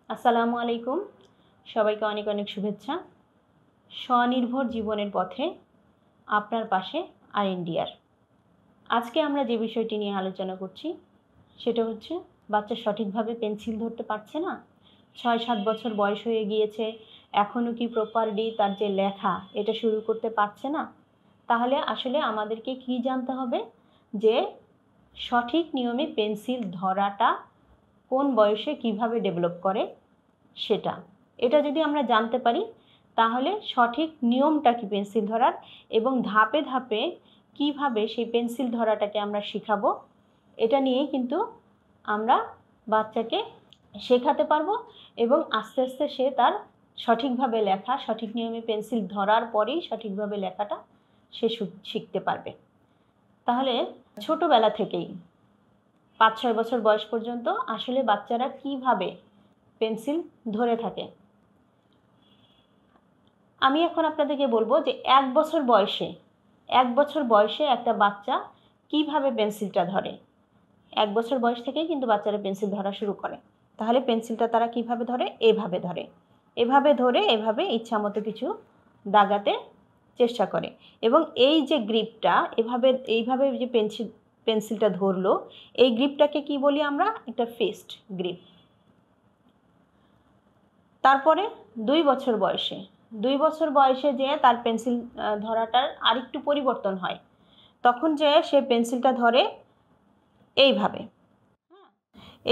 আসসালামু আলাইকুম। সবাইকে অনেক অনেক শুভেচ্ছা। স্বনির্ভর জীবনের পথে আপনার পাশে আইএনডিআর। আজকে আমরা যে বিষয়টি নিয়ে আলোচনা করছি সেটা হচ্ছে বাচ্চা সঠিকভাবে পেন্সিল ধরতে পারছে না। ৬-৭ বছর বয়স হয়ে গিয়েছে, এখনও কি প্রপারলি তার যে লেখা এটা শুরু করতে পারছে না। তাহলে আসলে আমাদেরকে কি জানতে হবে যে সঠিক নিয়মে পেন্সিল ধরাটা কোন বয়সে কিভাবে ডেভেলপ করে সেটা। এটা যদি আমরা জানতে পারি তাহলে সঠিক নিয়মটা কি পেন্সিল ধরার এবং ধাপে ধাপে কিভাবে সেই পেন্সিল ধরাটাকে আমরা শেখাবো, এটা নিয়েই কিন্তু আমরা বাচ্চাকে শেখাতে পারবো এবং আস্তে আস্তে সে তার সঠিকভাবে লেখা, সঠিক নিয়মে পেন্সিল ধরার পরেই সঠিকভাবে লেখাটা সে শিখতে পারবে। তাহলে ছোটোবেলা থেকেই ৫-৬ বছর বয়স পর্যন্ত আসলে বাচ্চারা কিভাবে পেন্সিল ধরে থাকে। আমি এখন আপনাদেরকে বলবো যে ১ বছর বয়সে একটা বাচ্চা কিভাবে পেন্সিলটা ধরে। ১ বছর বয়স থেকেই কিন্তু বাচ্চারা পেন্সিল ধরা শুরু করে। তাহলে পেন্সিলটা তারা কিভাবে ধরে? এভাবে ধরে। এভাবে ধরে এভাবে ইচ্ছামতো কিছু দাগাতে চেষ্টা করে এবং এই যে গ্রিপটা এইভাবে যে পেন্সিলটা ধরলো, এই গ্রিপটাকে কি বলি আমরা? একটা ফিস্ট গ্রিপ। তারপরে ২ বছর বয়সে যে তার পেন্সিল ধরাটার আরেকটু পরিবর্তন হয়। তখন যে সে পেন্সিলটা ধরে এইভাবে,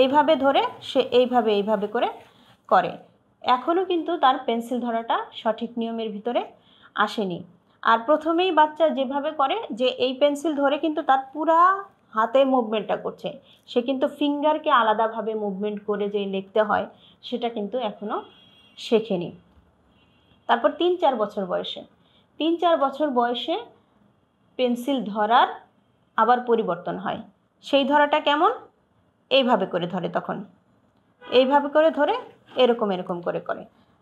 এইভাবে ধরে সে এইভাবে করে। এখনও কিন্তু তার পেন্সিল ধরাটা সঠিক নিয়মের ভিতরে আসেনি। আর প্রথমেই বাচ্চা যেভাবে করে যে এই পেন্সিল ধরে কিন্তু তার পুরা হাতের মুভমেন্টটা করছে, সে কিন্তু ফিঙ্গারকে আলাদাভাবে মুভমেন্ট করে যে লিখতে হয় সেটা কিন্তু এখনও শেখেনি। তারপর ৩-৪ বছর বয়সে পেন্সিল ধরার আবার পরিবর্তন হয়। সেই ধরাটা কেমন? এইভাবে করে ধরে, তখন এইভাবে করে ধরে এরকম করে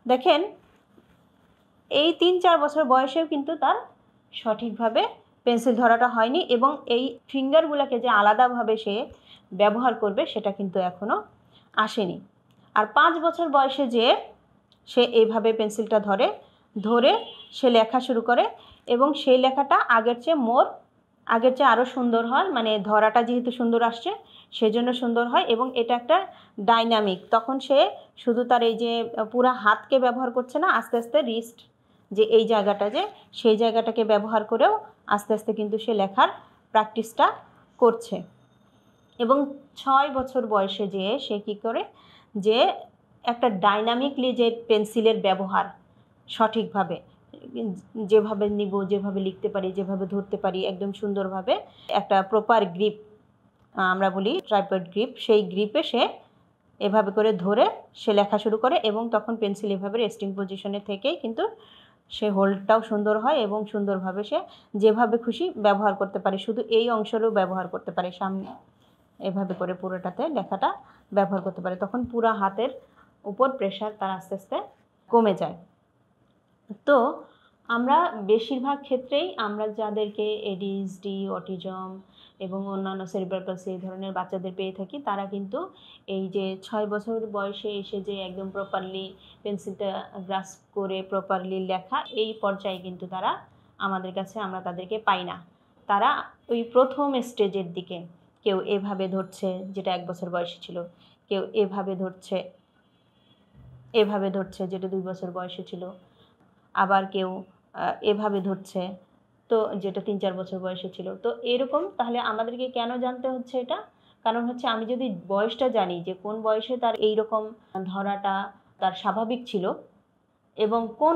দেখেন এই ৩-৪ বছর বয়সেও কিন্তু তার সঠিকভাবে পেন্সিল ধরাটা হয়নি এবং এই ফিঙ্গারগুলোকে যে আলাদাভাবে সে ব্যবহার করবে সেটা কিন্তু এখনও আসেনি। আর ৫ বছর বয়সে যে সে এইভাবে পেন্সিলটা ধরে সে লেখা শুরু করে এবং সেই লেখাটা আগের চেয়ে আরও সুন্দর হয়। মানে ধরাটা যেহেতু সুন্দর আসছে সেজন্য সুন্দর হয় এবং এটা একটা ডাইনামিক। তখন সে শুধু তার এই যে পুরা হাতকে ব্যবহার করছে না, আস্তে আস্তে রিস্ট যে এই জায়গাটা যে সেই জায়গাটাকে ব্যবহার করেও আস্তে আস্তে কিন্তু সে লেখার প্র্যাকটিসটা করছে। এবং ৬ বছর বয়সে যে সে কী করে যে একটা ডাইনামিকলি যে পেন্সিলের ব্যবহার সঠিকভাবে যেভাবে নিব, যেভাবে লিখতে পারি, যেভাবে ধরতে পারি একদম সুন্দরভাবে একটা প্রপার গ্রিপ, আমরা বলি ট্রাইপড গ্রিপ, সেই গ্রিপে সে এভাবে করে ধরে সে লেখা শুরু করে এবং তখন পেন্সিল এভাবে রেস্টিং পজিশনে থেকেই কিন্তু সে হোল্ডটাও সুন্দর হয় এবং সুন্দরভাবে সে যেভাবে খুশি ব্যবহার করতে পারে, শুধু এই অংশেরও ব্যবহার করতে পারে, সামনে এভাবে করে পুরোটাতে লেখাটা ব্যবহার করতে পারে। তখন পুরো হাতের উপর প্রেশার তার আস্তে আস্তে কমে যায়। তো আমরা বেশিরভাগ ক্ষেত্রেই আমরা যাদেরকে এডিএইচডি, অটিজম এবং অন্যান্য সেরিব্রাল পালসি এই ধরনের বাচ্চাদের পেয়ে থাকি, তারা কিন্তু এই যে ৬ বছর বয়সে এসে যে একদম প্রপারলি পেন্সিলটা গ্রাস্প করে প্রপারলি লেখা, এই পর্যায়ে কিন্তু তারা আমাদের কাছে আমরা তাদেরকে পাই না। তারা ওই প্রথম স্টেজের দিকে কেউ এভাবে ধরছে যেটা ১ বছর বয়সে ছিল, কেউ এভাবে ধরছে যেটা ২ বছর বয়সে ছিল, আবার কেউ এভাবে ধরছে তো যেটা ৩-৪ বছর বয়সে ছিল। তো এরকম তাহলে আমাদেরকে কেন জানতে হচ্ছে এটা? কারণ হচ্ছে আমি যদি বয়সটা জানি যে কোন বয়সে তার এইরকম ধরাটা তার স্বাভাবিক ছিল এবং কোন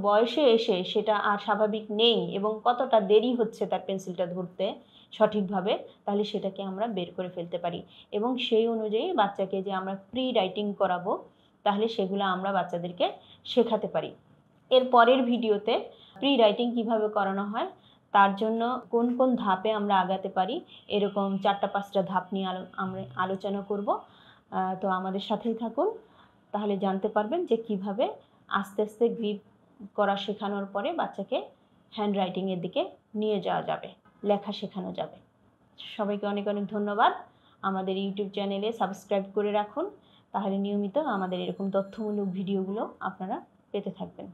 বয়সে এসে সেটা আর স্বাভাবিক নেই এবং কতটা দেরি হচ্ছে তার পেন্সিলটা ধরতে সঠিকভাবে, তাহলে সেটাকে আমরা বের করে ফেলতে পারি এবং সেই অনুযায়ী বাচ্চাকে যে আমরা প্রি রাইটিং করাবো তাহলে সেগুলো আমরা বাচ্চাদেরকে শেখাতে পারি। এর পরের ভিডিওতে প্রি রাইটিং কীভাবে করানো হয়, তার জন্য কোন কোন ধাপে আমরা আগাতে পারি, এরকম ৪-৫টা ধাপ নিয়ে আমরা আলোচনা করব। তো আমাদের সাথেই থাকুন, তাহলে জানতে পারবেন যে কিভাবে আস্তে আস্তে গ্রিপ করা শেখানোর পরে বাচ্চাকে হ্যান্ড রাইটিংয়ের দিকে নিয়ে যাওয়া যাবে, লেখা শেখানো যাবে। সবাইকে অনেক অনেক ধন্যবাদ। আমাদের ইউটিউব চ্যানেলে সাবস্ক্রাইব করে রাখুন তাহলে নিয়মিত আমাদের এরকম তথ্যমূলক ভিডিওগুলো আপনারা পেতে থাকবেন।